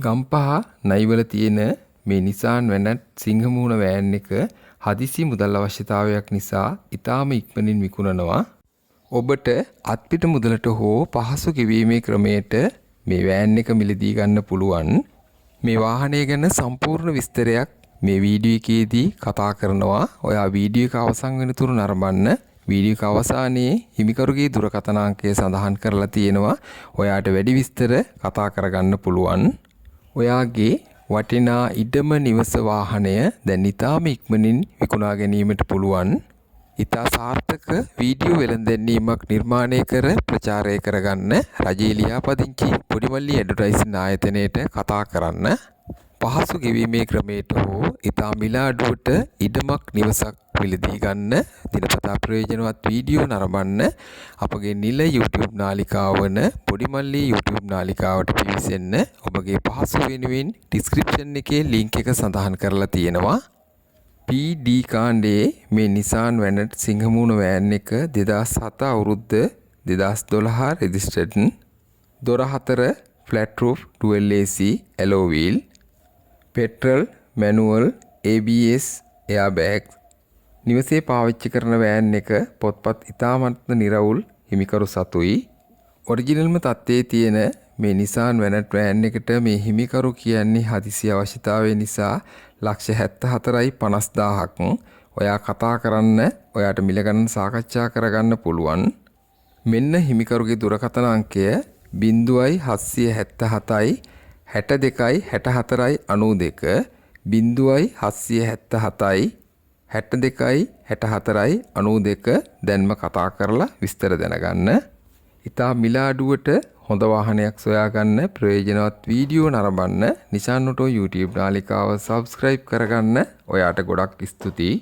ගම්පහ නයිවල තියෙන මේ Nissan Vanat සිංහමුණ van එක හදිසි මුදල් අවශ්‍යතාවයක් නිසා ඉතාම ඉක්මනින් විකුණනවා. ඔබට අත්පිට මුදලට හෝ පහසු ගෙවීමේ ක්‍රමයට මේ වෑන් එක මිලදී ගන්න පුළුවන්. මේ වාහනය ගැන සම්පූර්ණ විස්තරයක් මේ වීඩියෝ එකේදී කතා කරනවා. ඔයා වීඩියෝ එක අවසන් වෙනතුරු නරඹන්න. වීඩියෝ එක අවසානයේ හිමිකරුගේ දුරකථන අංකය සඳහන් කරලා තියෙනවා. ඔයාට වැඩි විස්තර කතා කරගන්න පුළුවන්. ඔයාගේ වටිනා ඉඩම නිවස වාහනය දැන් ඉතාම ඉක්මනින් විකුණා ගැනීමට පුළුවන්. ඉතා සාර්ථක වීඩියෝ වෙළඳැන්වීමක් නිර්මාණය කර ප්‍රචාරය කරගන්න රජයේ ලියාපදිංචි පොඩිමල්ලි ඇඩ්වර්ටයිසින් ආයතනයට කතා කරන්න. පහසු ගෙවීමේ ක්‍රමයට හෝ ඉතා මිල අඩුවට ඉඩමක් නිවසක් මිලදී ගන්න දිනපතා ප්‍රයෝජනවත් වීඩියෝ නරඹන්න අපගේ නිල YouTube නාලිකාව වන පොඩිමල්ලි YouTube නාලිකාවට පිවිසෙන්න. ඔබගේ පහසු වෙනුවෙන් ඩිස්ක්‍රිප්ෂන් එකේ ලින්ක් එක සඳහන් කරලා තියෙනවා. PD කාණ්ඩයේ මේ Nissan Vanat සිංහමුණ වෑන් එක 2007 අවුරුද්ද 2012 රෙජිස්ටර්ඩ් දොර 4 flat roof dual AC alloy wheel petrol manual ABS airbags නිවසේ පාවිච්චි කරන වෑන් එක පොත්පත් ඉතාමත්ම නිරවුල් හිමිකරු සතුයි. ඔරිජිනල්ම තත්ත්වයේ තියෙන මේ Nissan Vanat වෑන් එකට මේ හිමිකරු කියන්නේ හදිසි අවශ්‍යතාවය නිසා ලක්ෂ 74,50,000ක් ඔයා කතා කරන්න ඔයාට මිල ගණන් සාකච්ඡා කරගන්න පුළුවන්. මෙන්න හිමිකරුගේ දුරකථන අංකය 0777 62 64 92 0777 62 64 92 දැන්ම කතා කරලා විස්තර දැනගන්න. ඉතා මිල අඩුවට හොඳ වාහනයක් සොයාගන්න ප්‍රයෝජනවත් වීඩියෝ නරඹන්න Nissan Auto YouTube නාලිකාව subscribe කරගන්න. ඔයාට ගොඩක් ස්තුතියි.